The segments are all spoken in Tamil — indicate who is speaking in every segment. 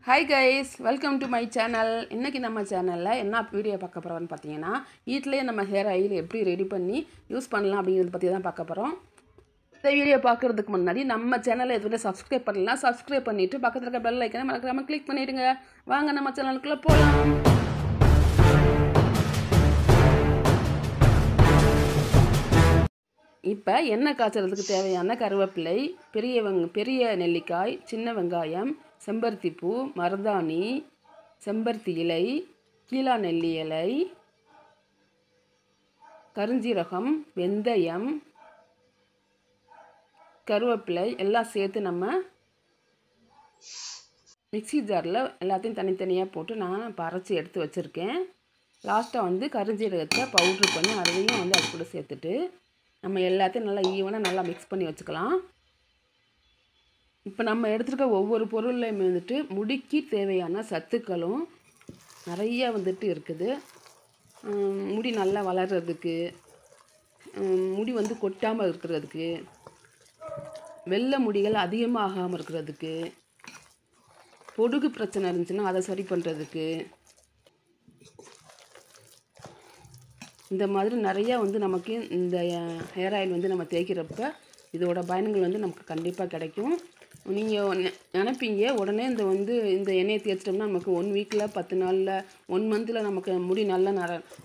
Speaker 1: Hi guys, welcome to my channel. இன்னைக்கு நம்ம சேனல்ல என்ன வீடியோ பார்க்க போறோம்னு பாத்தீங்கன்னா வீட்லயே நம்ம ஹேர் ஆயில் எப்படி ரெடி பண்ணி யூஸ் பண்ணலாம் அப்படிங்கறத பத்தி தான் பார்க்க போறோம். இந்த வீடியோ பார்க்கிறதுக்கு முன்னாடி நம்ம சேனலை இதுவரை சப்ஸ்கிரைப் பண்ணலனா சப்ஸ்கிரைப் பண்ணிட்டு பக்கத்துல இருக்க பெல் ஐகானை மறக்காம கிளிக் பண்ணிடுங்க. வாங்க நம்ம சேனலுக்குள்ள போலாம். இப்போ எண்ணெய் காய்ச்சறதுக்கு தேவையான கருவேப்பிலை, பெரிய நெல்லிக்காய், சின்ன வெங்காயம், செம்பருத்தி பூ, மருதாணி, செம்பருத்தி இலை, கீழா நெல்லி இலை, கருஞ்சீரகம், வெந்தயம், கருவேப்பிலை எல்லாம் சேர்த்து நம்ம மிக்ஸி ஜாரில் எல்லாத்தையும் தனித்தனியாக போட்டு நான் அரைச்சி எடுத்து வச்சுருக்கேன். லாஸ்ட்டாக வந்து கருஞ்சீரகத்தை பவுட்ரு பண்ணி அதையும் வந்து அது கூட சேர்த்துட்டு நம்ம எல்லாத்தையும் நல்லா ஈவனாக நல்லா மிக்ஸ் பண்ணி வச்சுக்கலாம். இப்போ நம்ம எடுத்துருக்க ஒவ்வொரு பொருள்லையுமே வந்துட்டு முடிக்கு தேவையான சத்துக்களும் நிறைய வந்துட்டு இருக்குது. முடி நல்லா வளர்கிறதுக்கு, முடி வந்து கொட்டாமல் இருக்கிறதுக்கு, வெள்ளை முடிகள் அதிகமாகாமல் இருக்கிறதுக்கு, பொடுகு பிரச்சனை இருந்துச்சுன்னா அதை சரி பண்ணுறதுக்கு, இந்த மாதிரி நிறையா வந்து நமக்கு இந்த ஹேர் ஆயில் வந்து நம்ம தேய்க்கிறப்ப இதோட பயன்கள் வந்து நமக்கு கண்டிப்பாக கிடைக்கும். நீங்கள் நினைப்பீங்க உடனே இந்த எண்ணெயை தேய்ச்சிட்டோம்னா நமக்கு 1 வீக்கில் 10 நாளில் 1 மந்தில் நமக்கு முடி நல்லா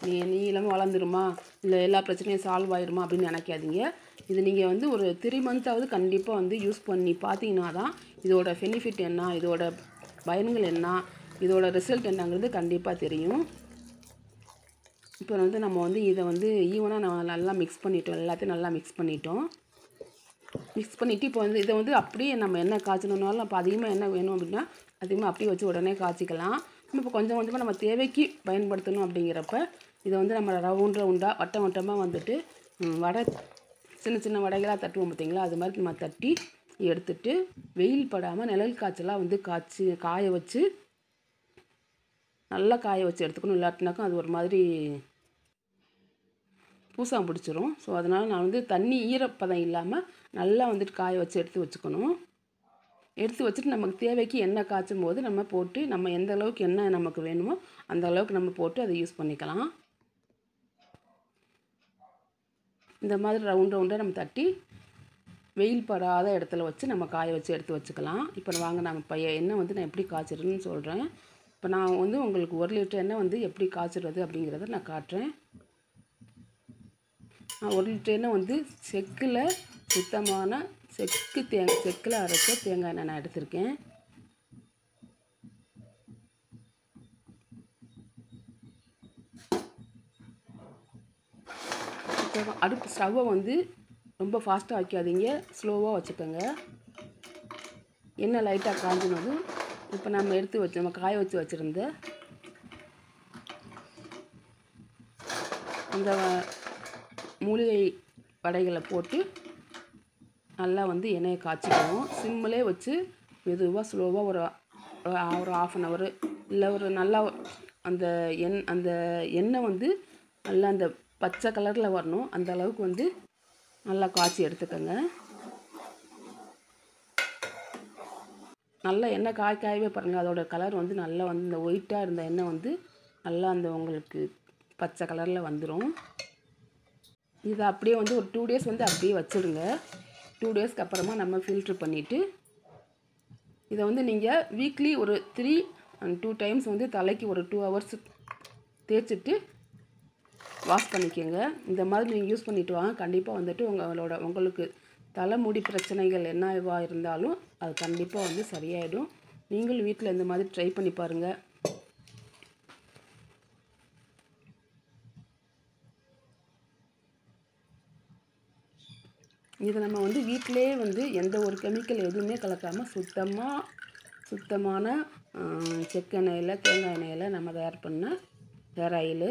Speaker 1: நீளமாக வளர்ந்துருமா, இல்லை எல்லா பிரச்சனையும் சால்வ் ஆகிருமா அப்படின்னு நினைக்காதீங்க. இது நீங்கள் வந்து ஒரு 3 மந்த்தாவது கண்டிப்பாக வந்து யூஸ் பண்ணி பார்த்தீங்கன்னா தான் இதோட பெனிஃபிட் என்ன, இதோட பயன்கள் என்ன, இதோட ரிசல்ட் என்னங்கிறது கண்டிப்பாக தெரியும். இப்போ வந்து நம்ம வந்து இதை வந்து ஈவனாக நம்ம நல்லா மிக்ஸ் பண்ணிட்டோம், எல்லாத்தையும் நல்லா மிக்ஸ் பண்ணிட்டோம். மிக்ஸ் பண்ணிவிட்டு இப்போ வந்து இதை வந்து அப்படியே நம்ம என்ன காய்ச்சணுன்னாலும் அப்போ அதிகமாக என்ன வேணும் அப்படின்னா அதிகமாக அப்படியே வச்சு உடனே காய்ச்சிக்கலாம். இப்போ கொஞ்சம் கொஞ்சமாக நம்ம தேவைக்கு பயன்படுத்தணும் அப்படிங்கிறப்ப இதை வந்து நம்ம ரவுண்டாக வட்டமாக வந்துட்டு சின்ன சின்ன வடைகளாக தட்டுவோம் பார்த்தீங்களா, அது மாதிரி நம்ம தட்டி எடுத்துட்டு வெயில் படாமல் நிழல் காய்ச்சலாக வந்து காய வச்சு நல்லா காய வச்சு எடுத்துக்கணும். இல்லாட்டினாக்கும் அது ஒரு மாதிரி பூசாம் பிடிச்சிரும். ஸோ அதனால் நான் வந்து தண்ணி ஈரப்பதம் இல்லாமல் நல்லா வந்துட்டு காய வச்சு எடுத்து வச்சுக்கணும். எடுத்து வச்சுட்டு நமக்கு தேவைக்கு எண்ணெய் காய்ச்சும் போது நம்ம போட்டு நம்ம எந்த அளவுக்கு எண்ணெய் நமக்கு வேணுமோ அந்த அளவுக்கு நம்ம போட்டு அதை யூஸ் பண்ணிக்கலாம். இந்த மாதிரி ரவுண்டாக நம்ம தட்டி வெயில் படாத இடத்துல வச்சு நம்ம காய வச்சு எடுத்து வச்சுக்கலாம். இப்போ வாங்க நம்ம எண்ணெய் வந்து நான் எப்படி காய்ச்சிடுன்னு சொல்கிறேன். இப்போ நான் வந்து உங்களுக்கு 1 லிட்டர் எண்ணெய் வந்து எப்படி காய்ச்சிடுறது அப்படிங்கிறத நான் காட்டுறேன். நான் 1 லிட்டர் எண்ணெய் வந்து சுத்தமான செக்கில் அரைச்ச தேங்காய் எண்ணெய் நான் எடுத்திருக்கேன். அடுப்பு ஸ்டவ்வை வந்து ரொம்ப ஃபாஸ்ட்டாக வைக்காதீங்க, ஸ்லோவாக வச்சுக்கோங்க. எண்ணெய் லைட்டாக காஞ்சினதும் இப்போ நம்ம காய வச்சு வச்சுருந்த அந்த மூலிகை வடைகளை போட்டு நல்லா வந்து எண்ணெயை காய்ச்சிக்கணும். சிம்மிலே வச்சு மெதுவாக ஸ்லோவாக ஒரு 1/2 அன் ஹவர் இல்லை ஒரு நல்லா அந்த எண்ணெய் வந்து நல்லா அந்த பச்சை கலரில் வரணும். அந்த அளவுக்கு வந்து நல்லா காய்ச்சி எடுத்துக்கோங்க. நல்லா எண்ணெய் காயவே பாருங்கள், அதோட கலர் வந்து நல்லா வந்து இந்த ஒயிட்டாக இருந்த எண்ணெய் வந்து நல்லா அந்த உங்களுக்கு பச்சை கலரில் வந்துடும். இதை அப்படியே வந்து ஒரு 2 டேஸ் வந்து அப்படியே வச்சுடுங்க. 2 டேஸ்க்கு அப்புறமா நம்ம ஃபில்ட்ரு பண்ணிவிட்டு இதை வந்து நீங்கள் வீக்லி ஒரு 3 and 2 டைம்ஸ் வந்து தலைக்கு ஒரு 2 ஹவர்ஸ் தேய்ச்சிட்டு வாஷ் பண்ணிக்கோங்க. இந்த மாதிரி நீங்கள் யூஸ் பண்ணிவிட்டு வாங்க. கண்டிப்பாக வந்துட்டு உங்களுக்கு தலைமுடி பிரச்சனைகள் என்னவாக இருந்தாலும் அது கண்டிப்பாக வந்து சரியாயிடும். நீங்களும் வீட்டில் இந்த மாதிரி ட்ரை பண்ணி பாருங்கள். இதை நம்ம வந்து வீட்டிலே வந்து எந்த ஒரு கெமிக்கல் எதுவுமே கலக்காமல் சுத்தமான செக்கெண்ணெயில் தேங்காய் எண்ணெயில் நம்ம தயார் பண்ண ஹேர் ஆயில்.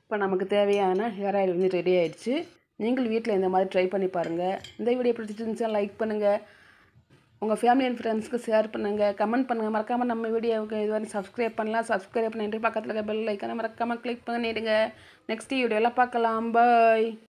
Speaker 1: இப்போ நமக்கு தேவையான ஹேர் ஆயில் வந்து ரெடி ஆயிடுச்சு. நீங்கள் வீட்டில் இந்த மாதிரி ட்ரை பண்ணி பாருங்கள். இந்த வீடியோ பிடிச்சிருந்துச்சா லைக் பண்ணுங்கள், உங்கள் ஃபேமிலி அண்ட் ஃப்ரெண்ட்ஸ்க்கு ஷேர் பண்ணுங்கள், கமெண்ட் பண்ணுங்கள். மறக்காமல் நம்ம வீடியோவுக்கு இதுவரை சப்ஸ்கிரைப் பண்ணலாம். சப்ஸ்கிரைப் பண்ணிட்டு பக்கத்தில் இருக்க பெல் ஐக்கானை மறக்காமல் கிளிக் பண்ணிடுங்க. நெக்ஸ்ட் வீடியோவில் பார்க்கலாம். பாய்.